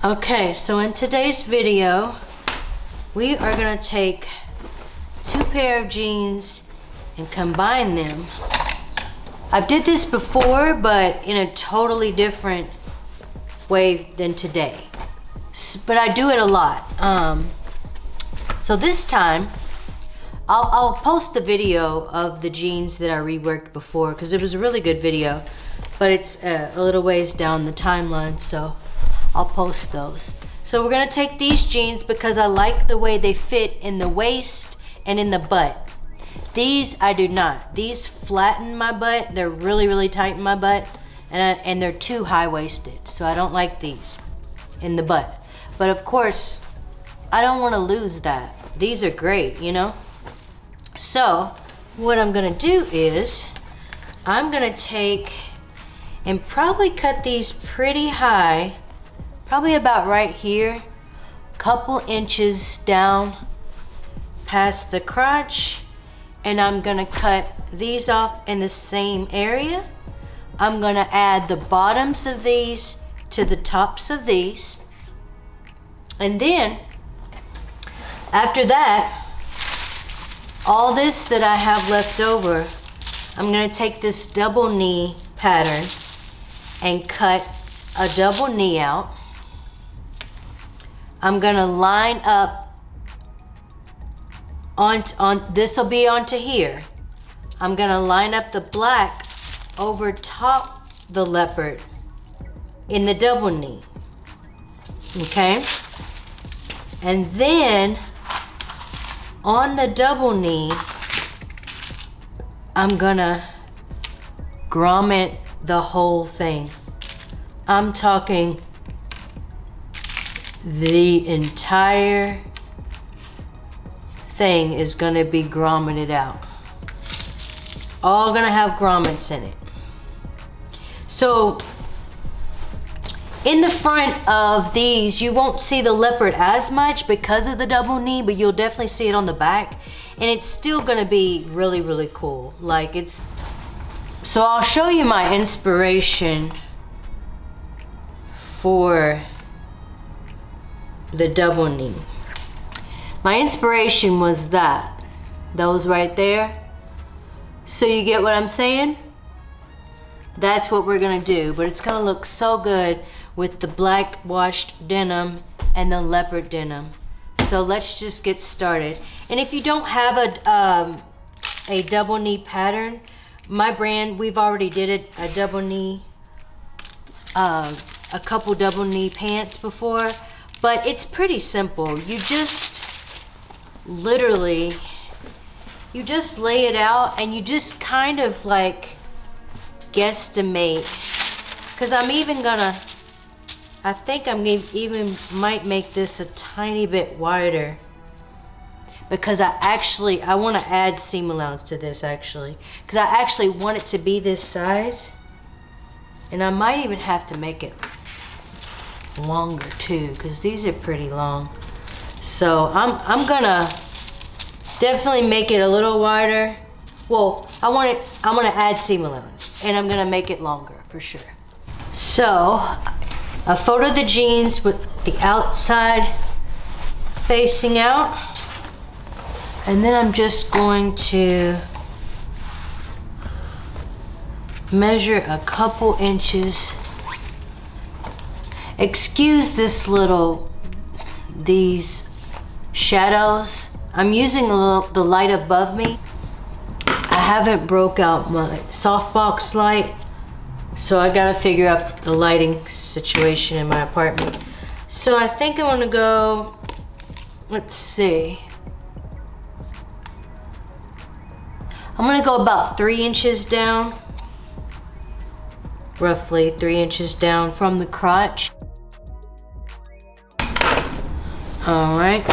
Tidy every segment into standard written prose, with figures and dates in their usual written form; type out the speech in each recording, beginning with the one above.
Okay, so in today's video, we are gonna take two pair of jeans and combine them. I've did this before, but in a totally different way than today. But I do it a lot. So this time, I'll post the video of the jeans that I reworked before because it was a really good video, but it's a little ways down the timeline, so I'll post those. So we're gonna take these jeans because I like the way they fit in the waist and in the butt. These I do not. These flatten my butt. They're really, really tight in my butt, and they're too high-waisted. So I don't like these in the butt. But of course, I don't wanna lose that. These are great, you know? So what I'm gonna do is, I'm gonna take and probably cut these pretty high, probably about right here, couple inches down past the crotch, and I'm gonna cut these off in the same area. I'm gonna add the bottoms of these to the tops of these, and then after that, all this that I have left over, I'm gonna take this double knee pattern and cut a double knee out. I'm gonna line up on this will be onto here. I'm gonna line up the black over top the leopard in the double knee, okay? And then on the double knee, I'm gonna grommet the whole thing. I'm talking the entire thing is gonna be grommeted out. It's all gonna have grommets in it. So in the front of these, you won't see the leopard as much because of the double knee, but you'll definitely see it on the back, and it's still gonna be really, really cool. Like it's, so I'll show you my inspiration for the double knee. My inspiration was those right there. So you get what I'm saying? That's what we're gonna do, but it's gonna look so good with the black washed denim and the leopard denim. So let's just get started. And if you don't have a double knee pattern, my brand, we've already did it, a double knee, a couple double knee pants before, but it's pretty simple. You just literally, you just lay it out and you just kind of like guesstimate. Cause I'm even gonna, I think I'm even might make this a tiny bit wider because I want to add seam allowance to this actually, because I actually want it to be this size, and I might even have to make it longer too because these are pretty long. So I'm gonna definitely make it a little wider. Well, I'm gonna add seam allowance and I'm gonna make it longer for sure. So I photoed the jeans with the outside facing out, and then I'm just going to measure a couple inches. Excuse these shadows. I'm using the light above me. I haven't broke out my softbox light, so I gotta figure out the lighting situation in my apartment. So I think I'm gonna go, let's see. I'm gonna go about 3 inches down, roughly 3 inches down from the crotch. All right,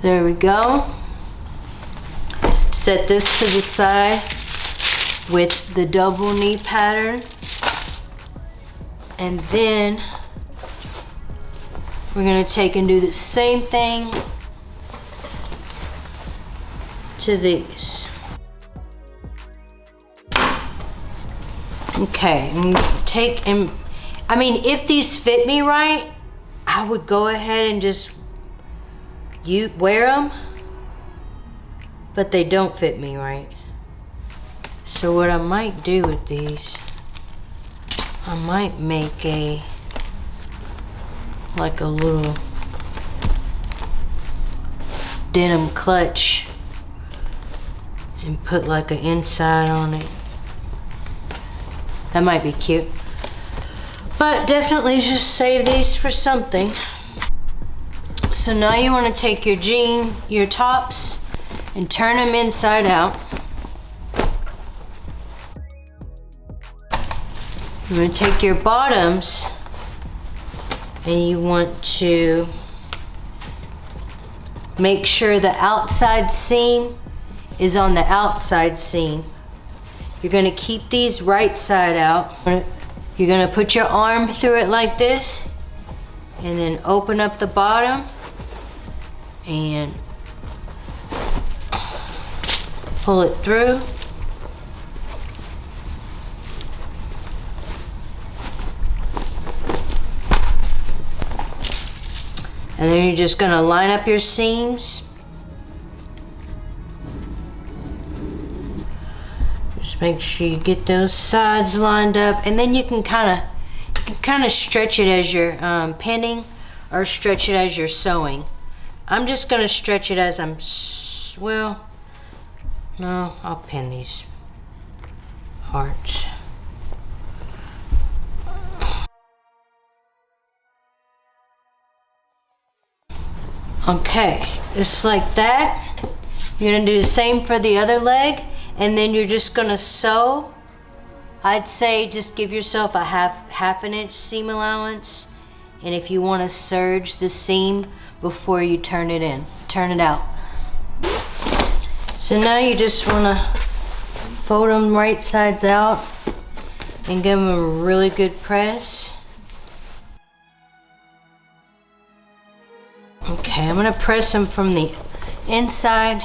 there we go. Set this to the side with the double knee pattern, and then we're gonna take and do the same thing to these. Okay, I'm gonna take and I mean, if these fit me right, I would go ahead and just wear them, but they don't fit me right. So what I might do with these, I might make like a little denim clutch and put like an inside on it. That might be cute. But definitely just save these for something. So now you want to take your tops and turn them inside out. You're going to take your bottoms and you want to make sure the outside seam is on the outside seam. You're going to keep these right side out. You're going to put your arm through it like this and then open up the bottom and pull it through. And then you're just gonna line up your seams. Just make sure you get those sides lined up, and then you can kind of stretch it as you're pinning, or stretch it as you're sewing. I'm just gonna stretch it as I'm, well, no, I'll pin these hearts. Okay, just like that. You're gonna do the same for the other leg, and then you're just gonna sew. I'd say just give yourself a half an inch seam allowance, and if you want to serge the seam before you turn it out. So now you just want to fold them right sides out and give them a really good press. Okay, I'm gonna press them from the inside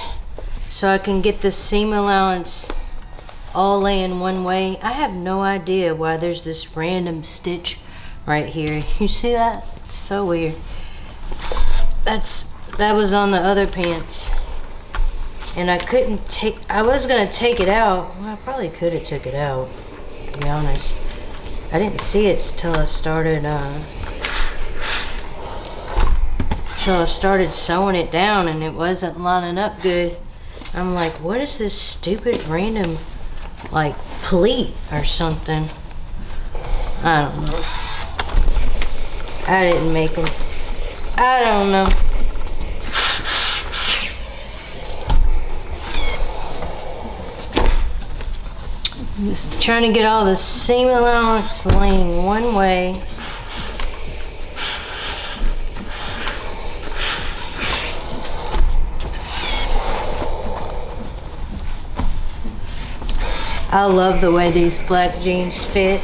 so I can get the seam allowance all laying one way. I have no idea why there's this random stitch right here. You see that? It's so weird. That was on the other pants. And I was gonna take it out. Well, I probably could have took it out, to be honest. I didn't see it till I started sewing it down, and it wasn't lining up good. I'm like, what is this stupid random like pleat or something? I don't know. I didn't make them. I don't know. I'm just trying to get all the seam allowance laying one way. I love the way these black jeans fit.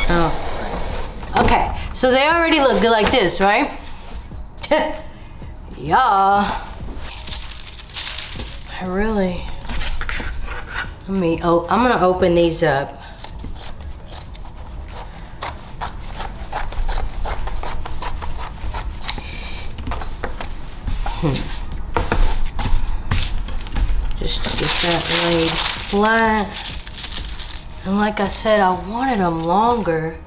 Oh. Okay, so they already look good like this, right? Yeah. I'm gonna open these up. Just to get that laid flat. And like I said, I wanted them longer,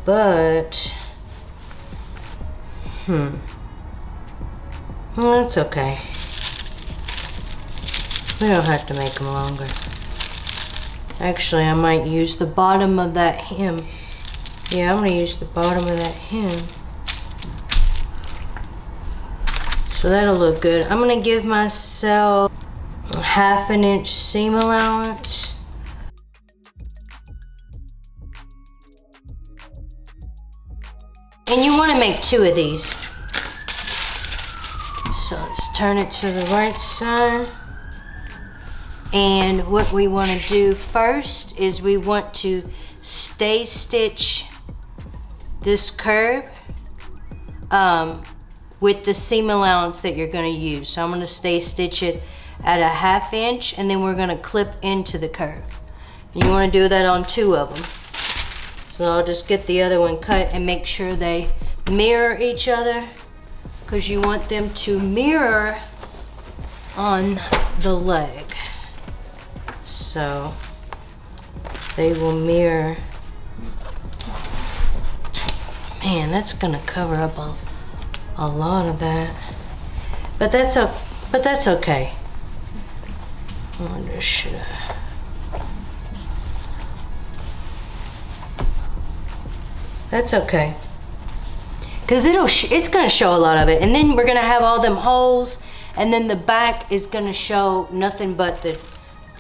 but well, that's okay. We don't have to make them longer. Actually, I might use the bottom of that hem. Yeah, I'm gonna use the bottom of that hem. So that'll look good. I'm gonna give myself a half an inch seam allowance. And you wanna make 2 of these. So let's turn it to the right side. And what we want to do first is we want to stay stitch this curve with the seam allowance that you're going to use. So I'm going to stay stitch it at a 1/2 inch, and then we're gonna clip into the curve. And you wanna do that on 2 of them. So I'll just get the other one cut and make sure they mirror each other, because you want them to mirror on the leg. So they will mirror. Man, that's gonna cover up a lot of that. But that's okay. I wonder, should I? That's okay. Cause it's gonna show a lot of it. And then we're gonna have all them holes, and then the back is gonna show nothing but the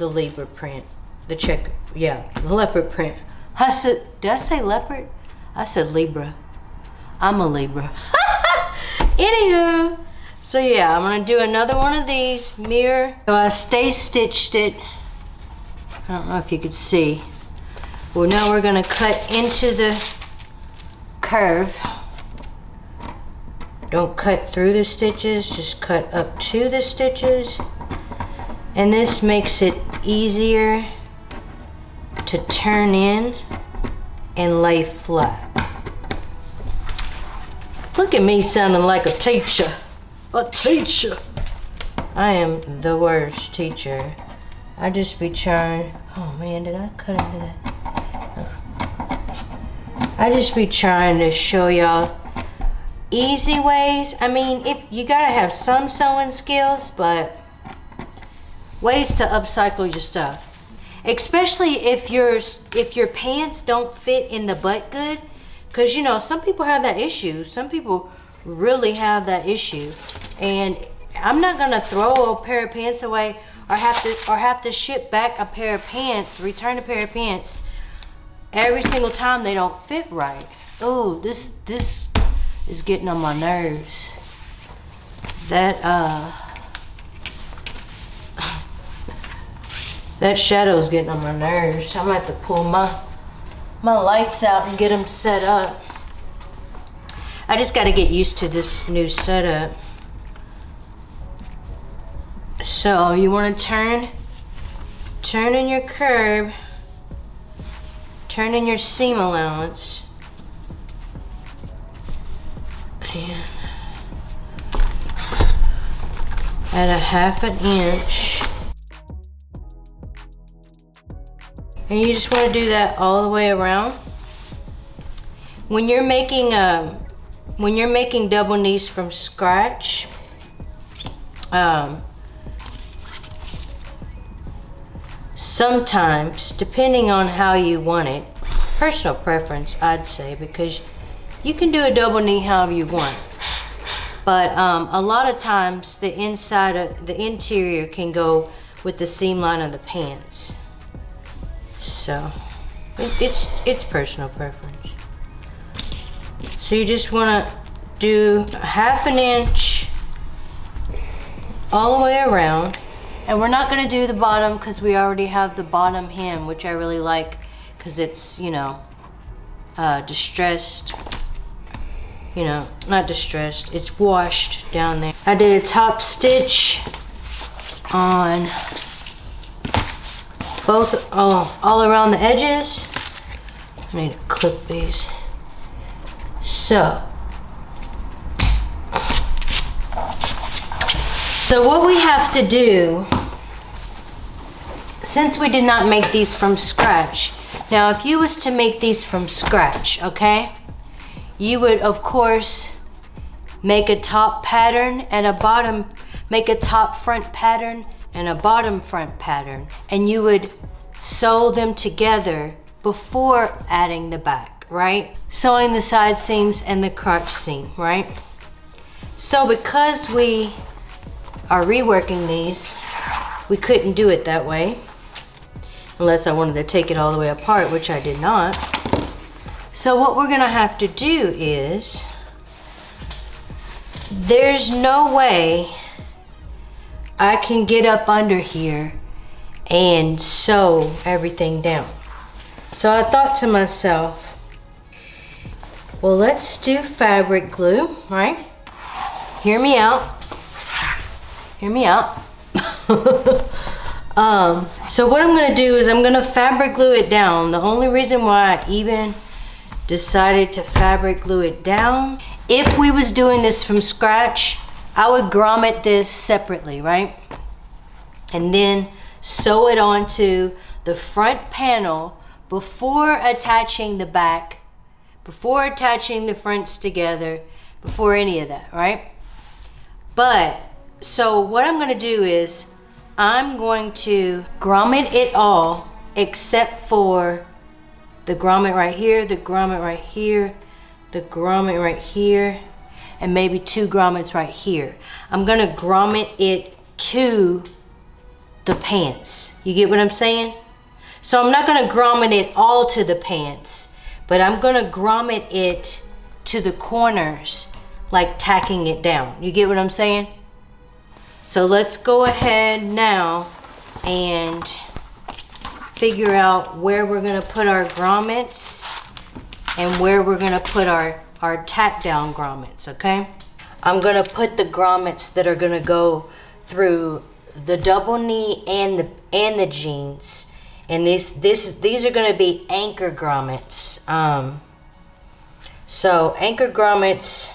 leopard print. The check, yeah, the leopard print. Did I say leopard? I said Libra. I'm a Libra. Anywho, so yeah, I'm gonna do another one of these, mirror. So I stay stitched it. I don't know if you could see. Well, now we're gonna cut into the curve. Don't cut through the stitches, just cut up to the stitches. And this makes it easier to turn in and lay flat. Look at me sounding like a teacher. A teacher. I am the worst teacher. I just be trying. Oh man, did I cut into that? I just be trying to show y'all easy ways. I mean, if you gotta have some sewing skills, but ways to upcycle your stuff. Especially if your pants don't fit in the butt good. Because, you know, some people have that issue. Some people really have that issue. And I'm not going to throw a pair of pants away or have to ship back a pair of pants, return a pair of pants every single time they don't fit right. Oh, this is getting on my nerves. That shadow's getting on my nerves. I'm going to have to pull my lights out and get them set up. I just got to get used to this new setup. So you want to turn in your curve, turn in your seam allowance, and at a 1/2 inch. And you just want to do that all the way around. When you're making double knees from scratch, sometimes, depending on how you want it, personal preference, I'd say, because you can do a double knee however you want. But a lot of times, the interior can go with the seam line of the pants. So it's personal preference. So you just want to do 1/2 inch all the way around. And we're not going to do the bottom because we already have the bottom hem, which I really like because it's, you know, distressed. You know, not distressed, it's washed down there. I did a top stitch on both, all around the edges. I need to clip these. So what we have to do, since we did not make these from scratch, now if you was to make these from scratch, okay, you would of course make a top pattern and a bottom, make a top front pattern and a bottom front pattern, and you would sew them together before adding the back, right? Sewing the side seams and the crotch seam, right? So because we are reworking these, we couldn't do it that way unless I wanted to take it all the way apart, which I did not. So what we're gonna have to do is, there's no way I can get up under here and sew everything down. So I thought to myself, well, let's do fabric glue, right? Hear me out. Hear me out. So what I'm gonna do is I'm gonna fabric glue it down. The only reason why I even decided to fabric glue it down, if we was doing this from scratch, I would grommet this separately, right? And then sew it onto the front panel before attaching the back, before attaching the fronts together, before any of that, right? But, so what I'm gonna do is, I'm going to grommet it all except for the grommet right here, the grommet right here, the grommet right here, and maybe 2 grommets right here. I'm gonna grommet it to the pants. You get what I'm saying? So I'm not gonna grommet it all to the pants, but I'm gonna grommet it to the corners, like tacking it down. You get what I'm saying? So let's go ahead now and figure out where we're gonna put our grommets and where we're gonna put our tack down grommets, okay? I'm gonna put the grommets that are gonna go through the double knee and the jeans. And these are gonna be anchor grommets. So anchor grommets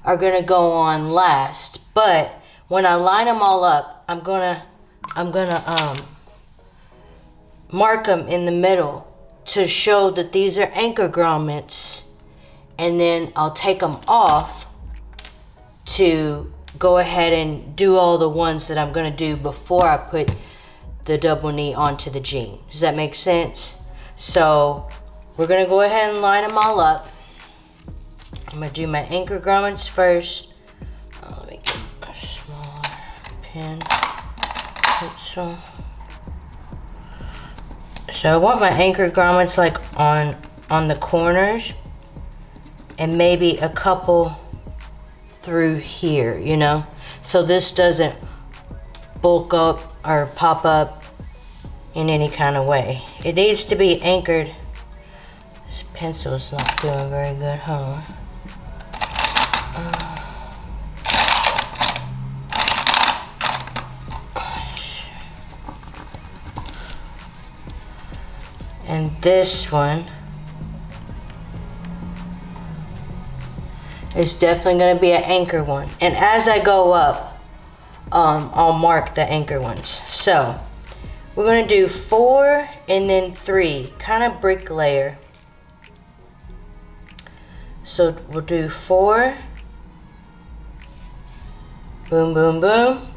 are gonna go on last, but when I line them all up, I'm gonna mark them in the middle to show that these are anchor grommets, and then I'll take them off to go ahead and do all the ones that I'm gonna do before I put the double knee onto the jean. Does that make sense? So we're gonna go ahead and line them all up. I'm gonna do my anchor grommets first. Let me get a small pen. So I want my anchor grommets like on the corners, and maybe a couple through here, you know? So this doesn't bulk up or pop up in any kind of way. It needs to be anchored. This pencil's not doing very good, huh? And this one is definitely going to be an anchor one. And as I go up, I'll mark the anchor ones. So we're going to do 4 and then 3, kind of bricklayer. So we'll do 4, boom, boom, boom.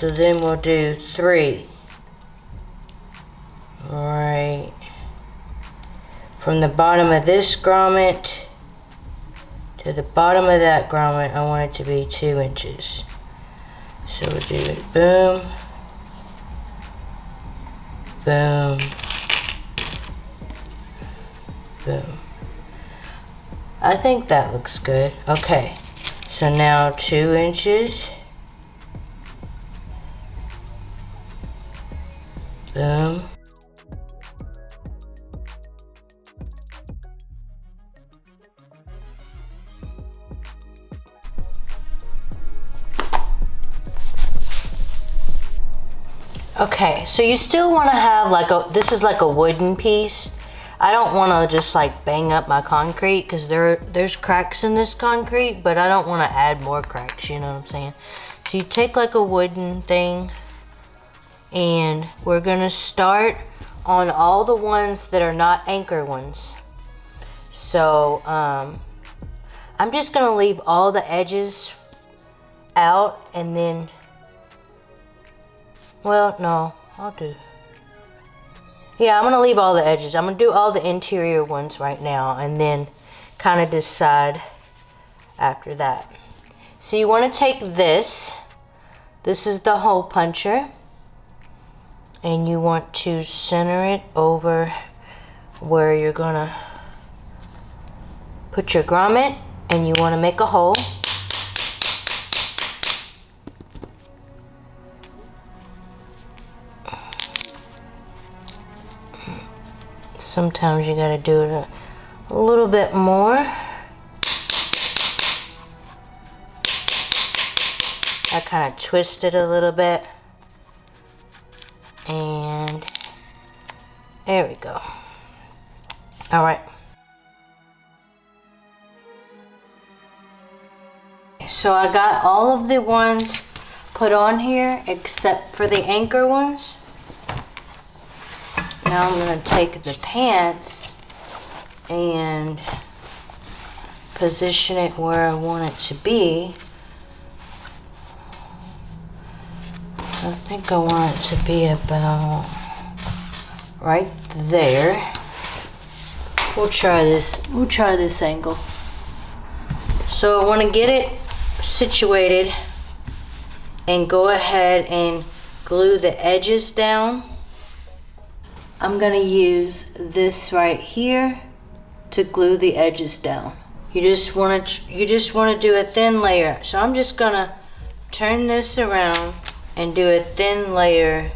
So then we'll do 3, right from the bottom of this grommet to the bottom of that grommet. I want it to be 2 inches. So we'll do it, boom, boom, boom. I think that looks good. Okay, so now 2 inches, boom, okay, so you still want to have like this is like a wooden piece. I don't want to just like bang up my concrete because there's cracks in this concrete, but I don't want to add more cracks, you know what I'm saying? So you take like a wooden thing, and we're gonna start on all the ones that are not anchor ones. So I'm just gonna leave all the edges out, and then, well, no, yeah, I'm gonna leave all the edges. I'm gonna do all the interior ones right now, and then kind of decide after that. So you want to take this is the hole puncher, and you want to center it over where you're gonna put your grommet, and you want to make a hole. Sometimes you gotta do it a little bit more. I kind of twist it a little bit. And there we go. All right. So I got all of the ones put on here except for the anchor ones. Now I'm going to take the pants and position it where I want it to be. I think I want it to be about right there. We'll try this. We'll try this angle. So I want to get it situated and go ahead and glue the edges down. I'm going to use this right here to glue the edges down. You just want to do a thin layer. So I'm just going to turn this around and do a thin layer.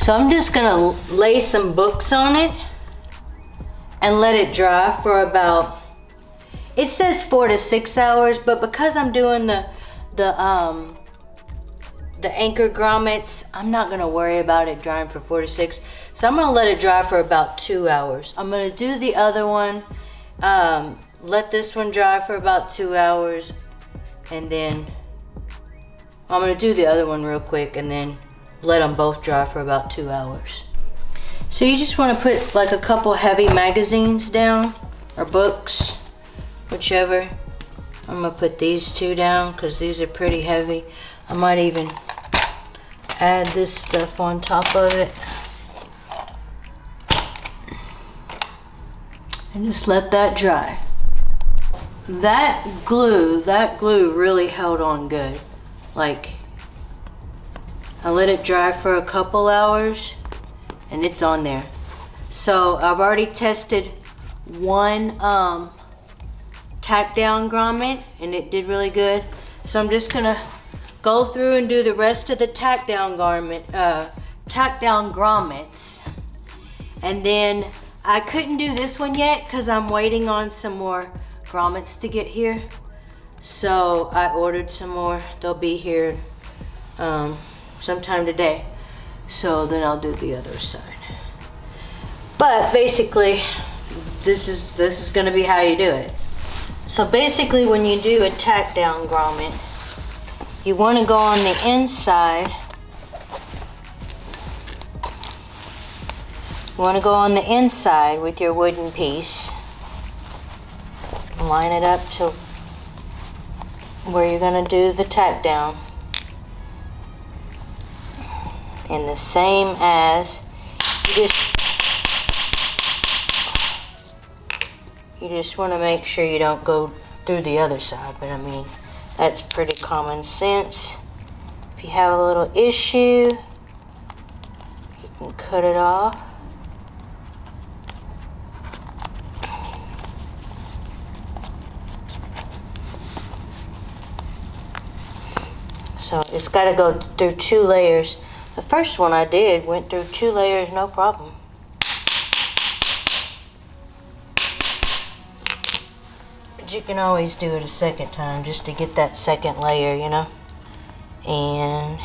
So I'm just gonna lay some books on it and let it dry for about, it says 4 to 6 hours, but because I'm doing the anchor grommets, I'm not gonna worry about it drying for 4 to 6. So I'm gonna let it dry for about 2 hours. I'm gonna do the other one, let this one dry for about 2 hours, and then I'm gonna do the other one real quick and then let them both dry for about 2 hours. So you just want to put like a couple heavy magazines down, or books, whichever. I'm gonna put these two down because these are pretty heavy. I might even add this stuff on top of it. And just let that dry. That glue really held on good. Like, I let it dry for a couple hours and it's on there. So I've already tested one tack down grommet and it did really good. So I'm just gonna go through and do the rest of the tack down grommets. And then I couldn't do this one yet because I'm waiting on some more grommets to get here. So I ordered some more. They'll be here sometime today. So then I'll do the other side. But basically, this is gonna be how you do it. So basically when you do a tack down grommet, you wanna go on the inside. You wanna go on the inside with your wooden piece. Line it up to where you're gonna do the tack down. And the same as, you just want to make sure you don't go through the other side, but I mean, that's pretty common sense. If you have a little issue, you can cut it off. So it's got to go through 2 layers. The first one I did went through 2 layers, no problem. But you can always do it a second time just to get that second layer, you know. And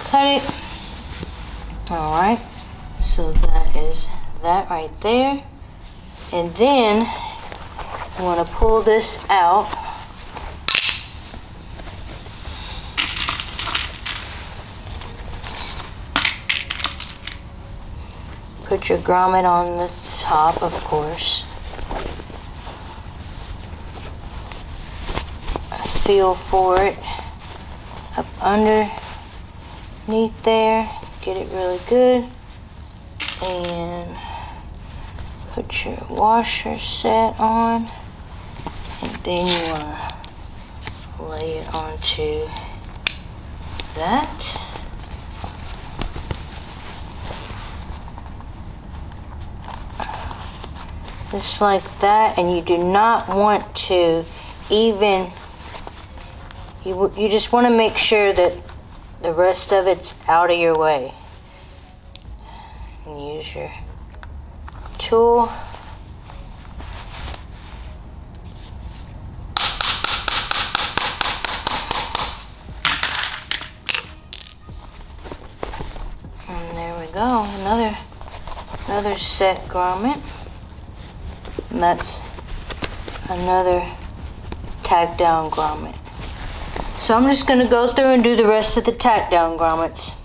cut it. Alright, so that is that right there. And then you want to pull this out. Put your grommet on the top, of course. Feel for it up underneath there. Get it really good. And put your washer set on. And then you want to lay it onto that. Just like that, and you do not want to even, you just want to make sure that the rest of it's out of your way. And use your tool. And there we go, another set grommet. And that's another tack down grommet. So I'm just going to go through and do the rest of the tack down grommets.